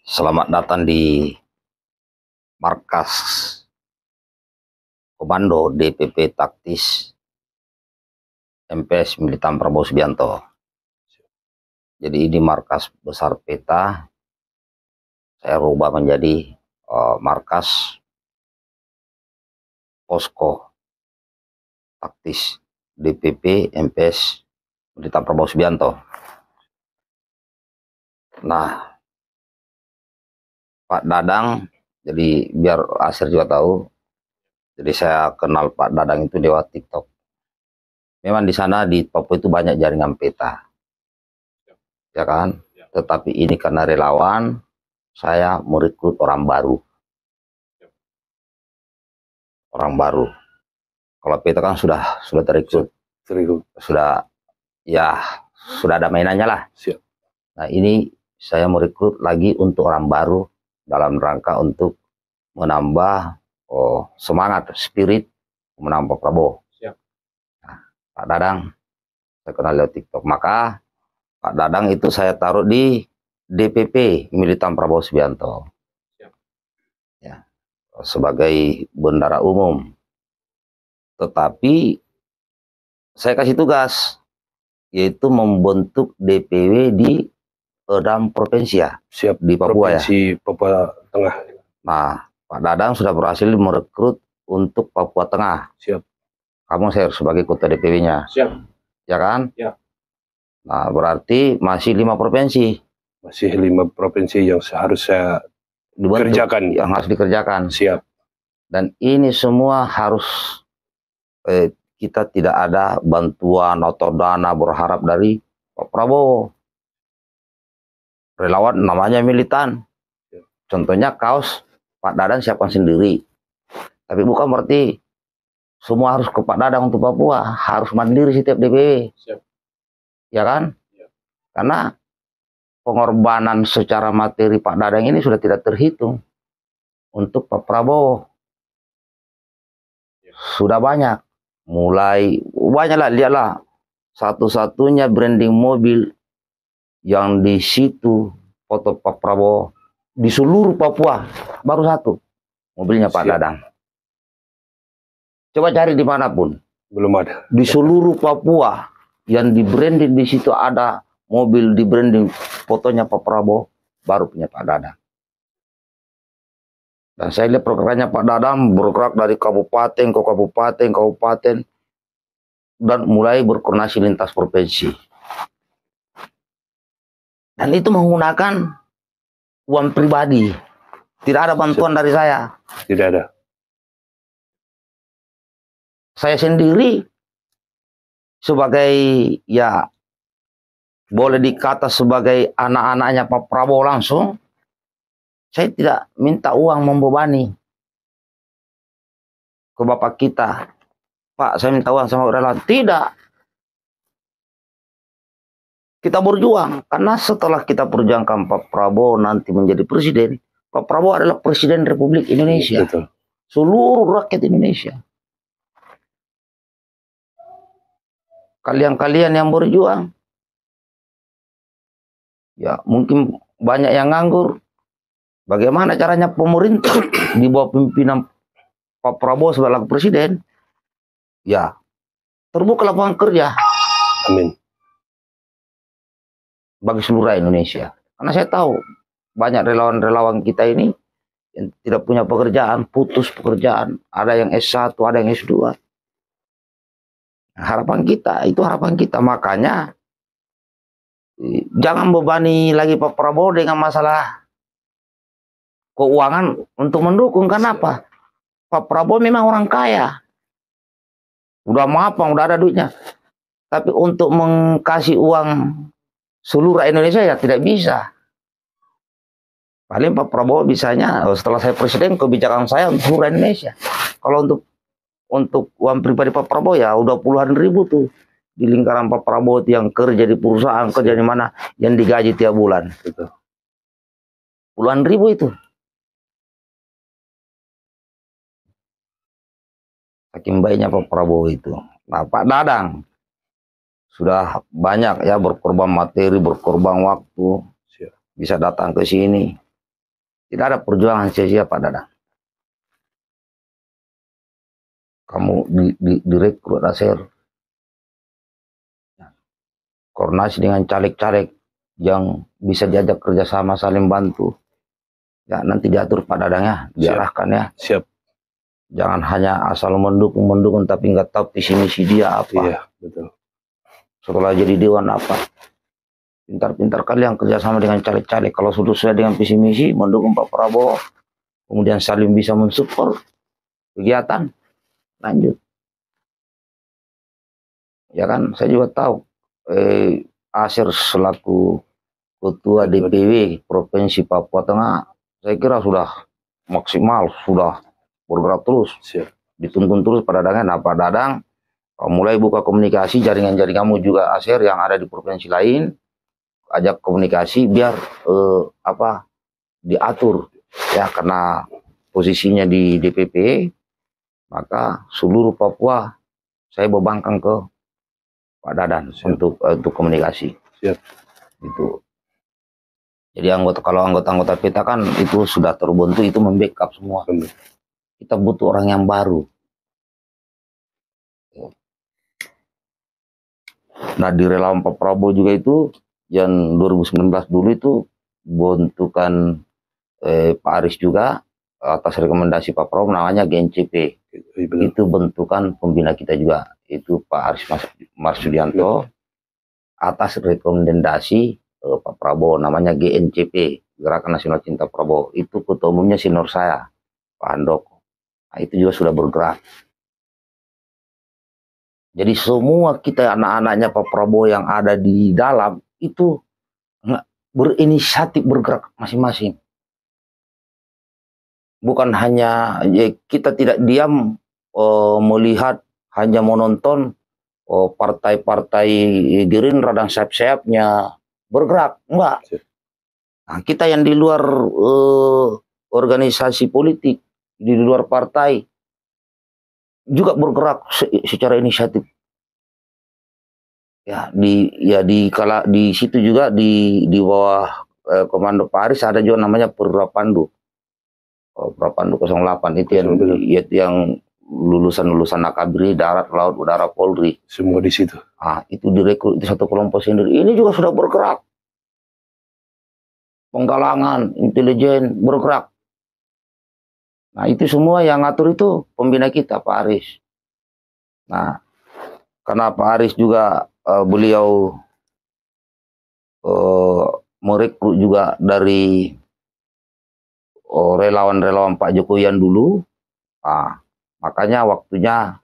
Selamat datang di markas Komando DPP Taktis MPS Militan Prabowo Subianto. Jadi ini markas besar peta, saya rubah menjadi markas posko taktis DPP MPS Militan Prabowo Subianto. Nah, Pak Dadang, jadi biar Asir juga tahu, jadi saya kenal Pak Dadang itu lewat TikTok. Memang di sana di Papua itu banyak jaringan peta, ya kan? Tetapi ini karena relawan, saya merekrut orang baru. Orang baru. Kalau peta kan sudah terekrut, sudah ada mainannya lah. Siap. Nah ini saya merekrut lagi untuk orang baru dalam rangka untuk menambah semangat, spirit menambah Prabowo. Siap. Nah, Pak Dadang, saya kenal lewat TikTok. Maka Pak Dadang itu saya taruh di DPP Militan Prabowo Subianto. Siap. Ya, sebagai bendara umum. Tetapi saya kasih tugas, yaitu membentuk DPW di 6 provinsi ya. Siap, di Papua Provinsi ya. Papua Tengah. Nah, Pak Dadang sudah berhasil merekrut untuk Papua Tengah. Siap. Kamu saya sebagai ketua DPW-nya. Siap. Ya kan? Ya. Nah, berarti masih 5 provinsi. Masih 5 provinsi yang seharusnya dikerjakan. Yang harus dikerjakan. Siap. Dan ini semua harus kita tidak ada bantuan atau dana berharap dari Pak Prabowo. Relawan namanya militan. Contohnya kaos Pak Dadang siapkan sendiri. Tapi bukan berarti semua harus ke Pak Dadang untuk Papua. Harus mandiri setiap DPW. Siap. Ya kan? Ya. Karena pengorbanan secara materi Pak Dadang ini sudah tidak terhitung untuk Pak Prabowo. Ya. Sudah banyak. Mulai banyaklah, lihatlah. Satu-satunya branding mobil yang di situ foto Pak Prabowo di seluruh Papua baru satu, mobilnya Pak Dadang. Coba cari dimanapun, belum ada. di seluruh Papua yang di branding di situ ada mobil di branding fotonya Pak Prabowo baru punya Pak Dadang. Dan saya lihat programnya Pak Dadang bergerak dari kabupaten ke kabupaten dan mulai berkoordinasi lintas provinsi. Dan itu menggunakan uang pribadi. Tidak ada bantuan dari saya. Tidak ada. Saya sendiri sebagai, ya boleh dikata sebagai anak-anaknya Pak Prabowo langsung, saya tidak minta uang membebani ke bapak kita. Pak, saya minta uang sama relawan. Tidak. Kita berjuang, karena setelah kita perjuangkan Pak Prabowo nanti menjadi presiden, Pak Prabowo adalah presiden Republik Indonesia. Betul. Seluruh rakyat Indonesia. Kalian-kalian yang berjuang, ya mungkin banyak yang nganggur. Bagaimana caranya pemerintah di bawah pimpinan Pak Prabowo sebagai presiden? Ya, terbuka lapangan kerja. Amin. Bagi seluruh Indonesia. Karena saya tahu banyak relawan-relawan kita ini yang tidak punya pekerjaan, putus pekerjaan. Ada yang S1, ada yang S2. Harapan kita, itu harapan kita. Makanya jangan bebani lagi Pak Prabowo dengan masalah keuangan untuk mendukung. Kenapa? Pak Prabowo memang orang kaya. Udah mapan, udah ada duitnya. Tapi untuk mengkasih uang seluruh Indonesia ya tidak bisa. Paling Pak Prabowo bisanya setelah saya presiden, kebijakan saya untuk seluruh Indonesia. Kalau untuk uang pribadi Pak Prabowo ya udah puluhan ribu tuh di lingkaran Pak Prabowo yang kerja di perusahaan, kerja di mana, yang digaji tiap bulan. Betul. Puluhan ribu itu. Saking baiknya Pak Prabowo itu. Nah, Pak Dadang sudah banyak ya berkorban materi, berkorban waktu, bisa datang ke sini. Tidak ada perjuangan sia-sia, Pak Dadang. Kamu direkrut Aser, koordinasi dengan caleg-caleg yang bisa diajak kerjasama saling bantu. Ya nanti diatur Pak Dadang ya, diarahkan ya. Siap. Jangan hanya asal mendukung tapi nggak tahu visi misi dia apa. Iya, betul. Setelah jadi dewan apa? Pintar-pintar kalian kerjasama dengan caleg-caleg. Kalau sudah sesuai dengan visi misi, mendukung Pak Prabowo, kemudian saling bisa mensupport kegiatan, lanjut. Ya kan, saya juga tahu Aser selaku Ketua DPW Provinsi Papua Tengah, saya kira sudah maksimal, sudah bergerak terus. Siap. Dituntun terus Pak Dadang. Nah Pak Dadang mulai buka komunikasi jaringan-jaringanmu juga Aser yang ada di provinsi lain, ajak komunikasi biar diatur ya, karena posisinya di DPP, maka seluruh Papua saya bebankan ke Pak Dadan. Siap. untuk komunikasi. Siap. Itu. Jadi kalau anggota-anggota kita kan itu sudah terbentuk, itu membackup semua. Kita butuh orang yang baru. Nah di relawan Pak Prabowo juga itu yang 2019 dulu itu bentukan Pak Aris juga atas rekomendasi Pak Prabowo, namanya GNCP. Itu bentukan pembina kita juga, itu Pak Aris Marsudianto atas rekomendasi Pak Prabowo, namanya GNCP, Gerakan Nasional Cinta Prabowo. Itu ketua umumnya senior saya, Pak Handoko. Nah, itu juga sudah bergerak. Jadi semua kita anak-anaknya Pak Prabowo yang ada di dalam itu berinisiatif bergerak masing-masing. Bukan hanya kita tidak diam melihat, hanya menonton partai-partai Gerindra dan sayap-sayapnya bergerak, enggak. Nah, kita yang di luar organisasi politik, di luar partai juga bergerak secara inisiatif. Ya di situ juga di bawah komando Pak Aris ada juga namanya Prapandu. Prapandu 08 itu yang lulusan Akabri, darat, laut, udara, Polri. Semua di situ. Ah, itu direkrut, itu satu kelompok sendiri. Ini juga sudah bergerak. Penggalangan, intelijen, bergerak. Nah, itu semua yang ngatur itu pembina kita, Pak Aris. Nah, karena Pak Aris juga beliau merekrut juga dari relawan-relawan Pak Jokowi yang dulu. Nah, makanya waktunya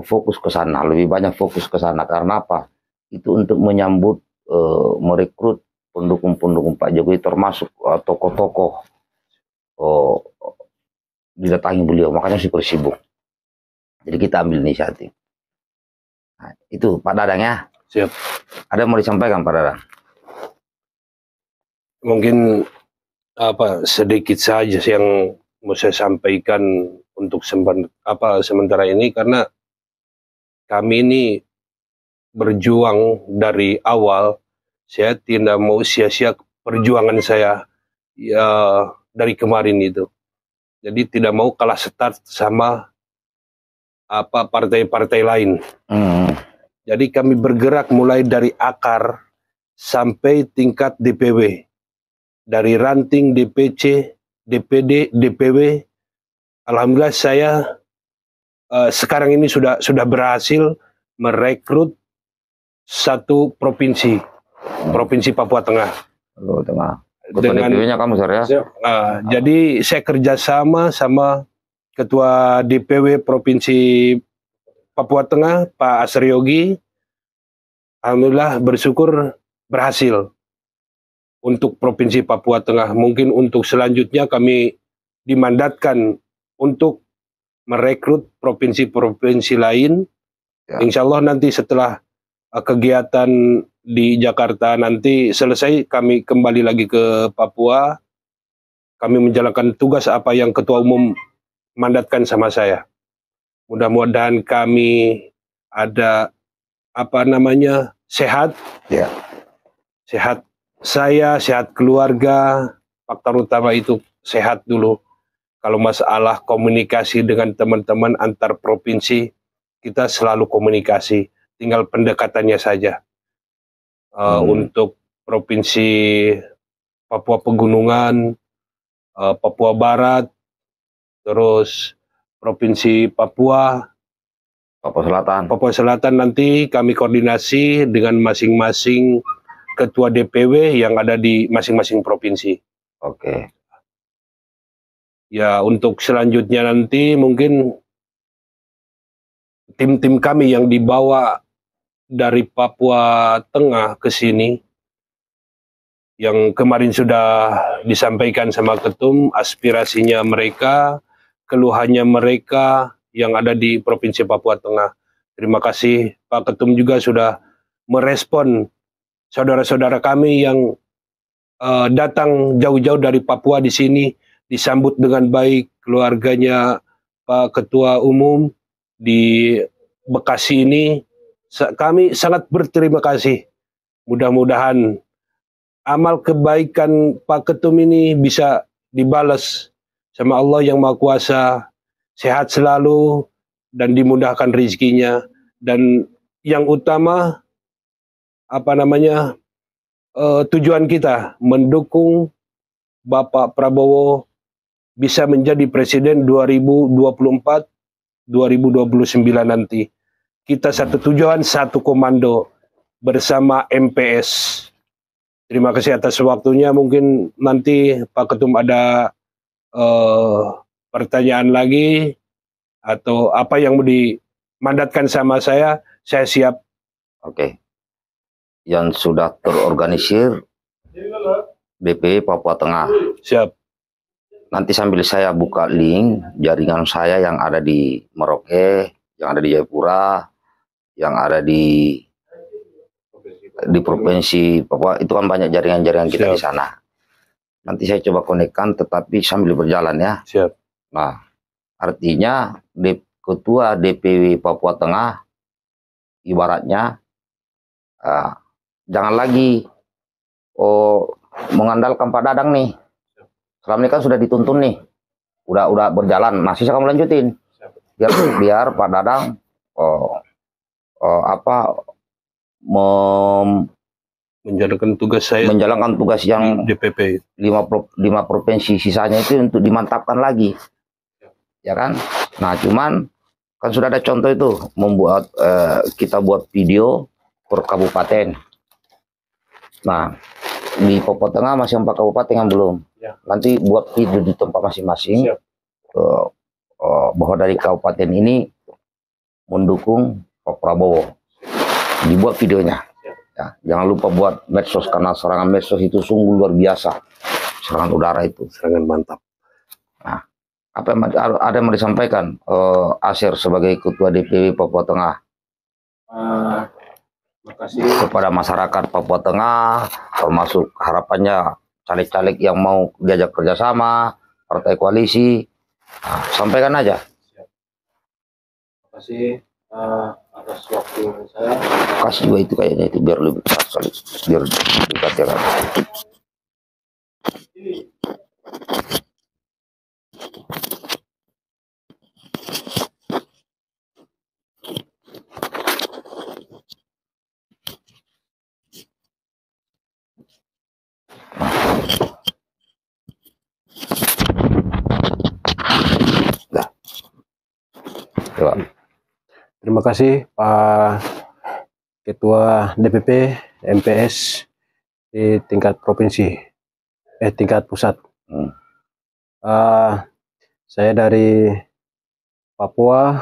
fokus ke sana, lebih banyak fokus ke sana. Karena apa? Itu untuk menyambut, merekrut pendukung-pendukung Pak Jokowi, termasuk tokoh-tokoh didatangi beliau. Makanya super sibuk. Jadi kita ambil inisiatif. Nah, itu Pak Dadang ya. Siap. Ada yang mau disampaikan Pak Dadang? Mungkin sedikit saja yang mau saya sampaikan untuk sementara ini, karena kami ini berjuang dari awal. Saya tidak mau sia-sia perjuangan saya ya dari kemarin itu. Jadi tidak mau kalah start sama partai-partai lain. Jadi kami bergerak mulai dari akar sampai tingkat DPW. Dari ranting, DPC, DPD, DPW. Alhamdulillah saya sekarang ini sudah berhasil merekrut satu provinsi Papua Tengah. Dengan DPW-nya kamu, Sir, ya? Jadi saya kerjasama sama Ketua DPW Provinsi Papua Tengah, Pak Asriogi. Alhamdulillah bersyukur berhasil untuk Provinsi Papua Tengah. Mungkin untuk selanjutnya kami dimandatkan untuk merekrut provinsi-provinsi lain. Ya. Insya Allah nanti setelah kegiatan di Jakarta nanti selesai, kami kembali lagi ke Papua. Kami menjalankan tugas apa yang Ketua Umum mandatkan sama saya. Mudah-mudahan kami ada sehat. Ya. Sehat saya, sehat keluarga. Faktor utama itu sehat dulu. Kalau masalah komunikasi dengan teman-teman antar provinsi, kita selalu komunikasi, tinggal pendekatannya saja. Untuk provinsi Papua Pegunungan, Papua Barat, terus provinsi Papua Selatan nanti kami koordinasi dengan masing-masing ketua DPW yang ada di masing-masing provinsi. Oke. Ya, untuk selanjutnya nanti mungkin tim-tim kami yang dibawa dari Papua Tengah ke sini, yang kemarin sudah disampaikan sama Ketum, aspirasinya mereka, keluhannya mereka yang ada di Provinsi Papua Tengah. Terima kasih Pak Ketum juga sudah merespon saudara-saudara kami yang datang jauh-jauh dari Papua di sini, disambut dengan baik keluarganya Pak Ketua Umum di Bekasi ini. Kami sangat berterima kasih. Mudah-mudahan amal kebaikan Pak Ketum ini bisa dibalas sama Allah yang Maha Kuasa, sehat selalu dan dimudahkan rezekinya, dan yang utama tujuan kita mendukung Bapak Prabowo bisa menjadi presiden 2024-2029 nanti. Kita satu tujuan, satu komando bersama MPS. Terima kasih atas waktunya. Mungkin nanti Pak Ketum ada pertanyaan lagi atau apa yang mau dimandatkan sama saya siap. Oke. Yang sudah terorganisir DPW Papua Tengah. Siap. Nanti sambil saya buka link jaringan saya yang ada di Merauke, yang ada di Jayapura, yang ada di Provinsi Papua, itu kan banyak jaringan-jaringan kita di sana. Nanti saya coba konekkan, tetapi sambil berjalan ya. Siap. Nah, artinya Ketua DPW Papua Tengah ibaratnya jangan lagi mengandalkan Pak Dadang nih. Selama ini kan sudah dituntun nih, udah berjalan, masih saya kamu lanjutin. Biar Pak Dadang menjalankan tugas saya, menjalankan tugas yang DPP 5 provinsi sisanya itu untuk dimantapkan lagi, ya kan? Nah, cuman kan sudah ada contoh itu, membuat kita buat video per kabupaten. Nah, di Papua Tengah masih 4 kabupaten yang belum. Nanti buat video di tempat masing-masing bahwa dari kabupaten ini mendukung Pak Prabowo. Dibuat videonya. Ya, jangan lupa buat medsos, karena serangan medsos itu sungguh luar biasa. Serangan udara itu, serangan mantap. Nah, apa yang ada yang mau disampaikan Asir sebagai Ketua DPW Papua Tengah? Terima kasih kepada masyarakat Papua Tengah, termasuk harapannya caleg-caleg yang mau diajak kerjasama, partai koalisi. Nah, sampaikan aja. Terima kasih atas waktu saya. Kasih juga itu kayaknya itu biar lebih kali, biar dikatakan. Terima kasih Pak Ketua DPP MPS di tingkat provinsi, tingkat pusat. Saya dari Papua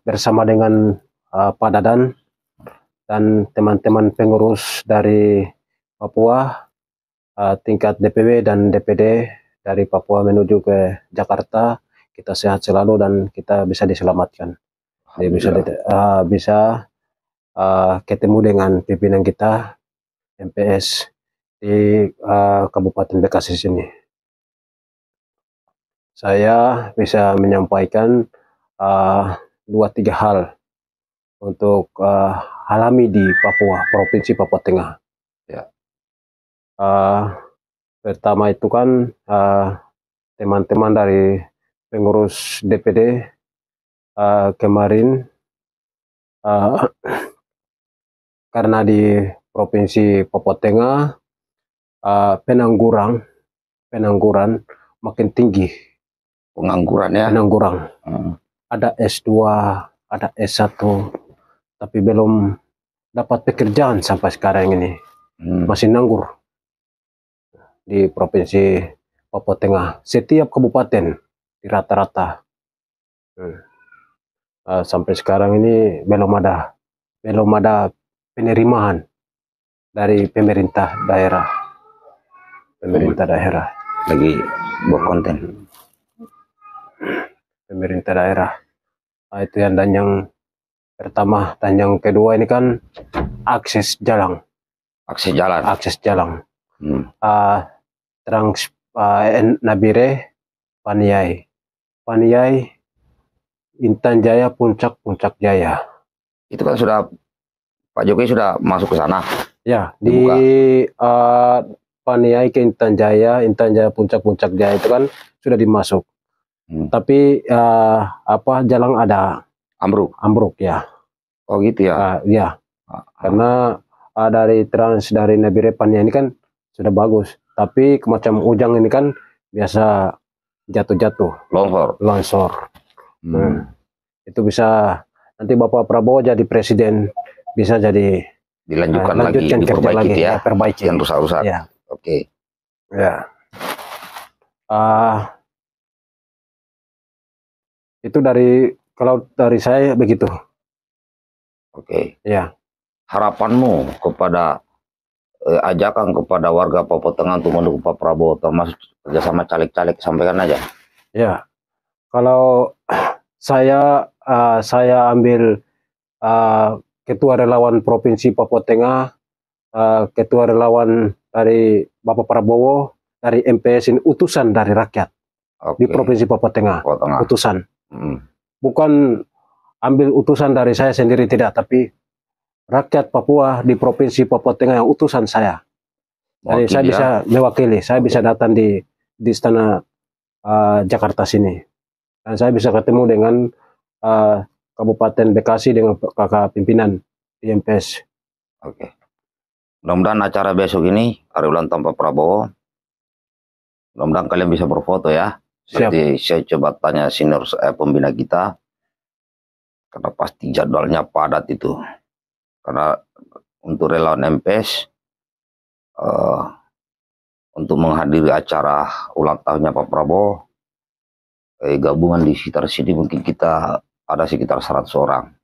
bersama dengan Pak Dadan dan teman-teman pengurus dari Papua, tingkat DPW dan DPD dari Papua menuju ke Jakarta. Kita sehat selalu dan kita bisa diselamatkan. Bisa ketemu dengan pimpinan kita MPS di Kabupaten Bekasi sini. Saya bisa menyampaikan 2-3 hal untuk alami di Papua, Provinsi Papua Tengah. Ya. Pertama itu kan teman-teman dari pengurus DPD kemarin karena di Provinsi Papua Tengah pengangguran makin tinggi. Pengangguran ya. Pengangguran. Ada S2, ada S1, tapi belum dapat pekerjaan sampai sekarang ini. Masih nganggur di Provinsi Papua Tengah. Setiap kabupaten di rata-rata. Sampai sekarang ini belum ada penerimaan dari pemerintah daerah. Lagi buat konten. Pemerintah daerah. Itu dan yang pertama, dan yang kedua ini kan akses jalan. Nabire, Paniai, Intan Jaya, Puncak Jaya. Itu kan sudah Pak Jokowi sudah masuk ke sana. Ya, di Paniai ke Intan Jaya, Puncak Jaya itu kan sudah dimasuk. Tapi jalan ada ambruk ya. Oh gitu ya. Ya. Karena dari Nabire Paniai ini kan sudah bagus. Tapi macam Ujang ini kan biasa jatuh. Longsor. Itu bisa nanti Bapak Prabowo jadi presiden, bisa jadi dilanjutkan diperbaiki ya. Perbaiki yang rusak-rusak. Ya. Oke. Ya. Itu kalau dari saya begitu. Oke. Ya. Harapanmu kepada ajakan kepada warga Papua Tengah untuk mendukung Pak Prabowo, termasuk kerjasama caleg-caleg, sampaikan aja. Ya. Kalau saya ambil ketua relawan Provinsi Papua Tengah, ketua relawan dari Bapak Prabowo, dari MPS ini utusan dari rakyat. Di Provinsi Papua Tengah. Utusan. Bukan ambil utusan dari saya sendiri, tidak, tapi rakyat Papua di Provinsi Papua Tengah yang utusan saya. Jadi saya bisa mewakili, saya bisa datang di istana Jakarta sini. Dan saya bisa ketemu dengan Kabupaten Bekasi dengan kakak pimpinan di MPS. Oke. Mudah-mudahan acara besok ini, hari ulang tahun Pak Prabowo, mudah-mudahan kalian bisa berfoto ya. Jadi saya coba tanya senior pembina kita, karena pasti jadwalnya padat itu. Karena untuk relawan MPS, untuk menghadiri acara ulang tahunnya Pak Prabowo, gabungan di sekitar sini mungkin kita ada sekitar 100 orang.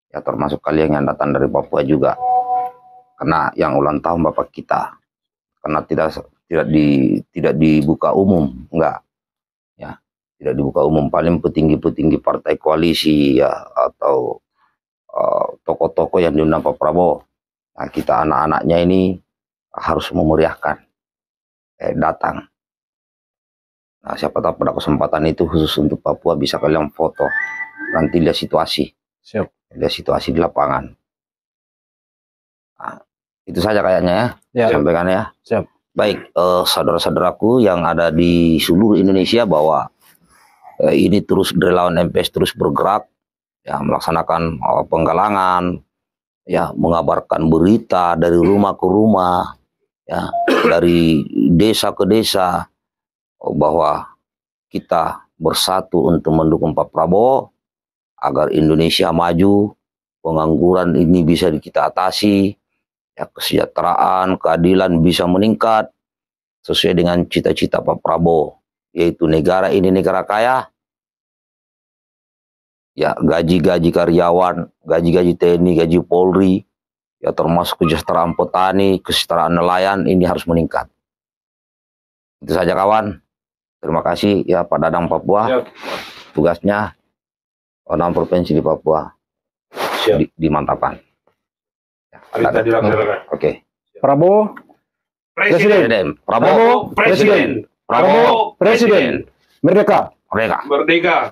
Ya, termasuk kalian yang datang dari Papua juga. Karena yang ulang tahun Bapak kita. Karena tidak dibuka umum, enggak. Ya, tidak dibuka umum, paling petinggi-petinggi partai koalisi ya, atau tokoh-tokoh yang diundang Pak Prabowo. Nah, kita anak-anaknya ini harus memeriahkan, datang. Nah, siapa tahu pada kesempatan itu khusus untuk Papua bisa kalian foto. Nanti lihat situasi. Lihat situasi di lapangan. Nah, itu saja kayaknya ya. Sampaikan ya. Baik, saudara-saudaraku yang ada di seluruh Indonesia, bahwa ini terus relawan MPS terus bergerak, ya, melaksanakan penggalangan, ya, mengabarkan berita dari rumah ke rumah, ya, dari desa ke desa, bahwa kita bersatu untuk mendukung Pak Prabowo agar Indonesia maju, pengangguran ini bisa kita atasi, ya, kesejahteraan, keadilan bisa meningkat sesuai dengan cita-cita Pak Prabowo, yaitu negara ini negara kaya, ya, gaji-gaji karyawan, gaji-gaji TNI, gaji Polri, ya, termasuk kesejahteraan petani, kesejahteraan nelayan ini harus meningkat. Itu saja kawan. Terima kasih ya Pak Dadang Papua. Tugasnya 6 provinsi di Papua dimantapkan. Oke. Prabowo Presiden. Prabowo Presiden. Prabowo Presiden. Merdeka. Merdeka.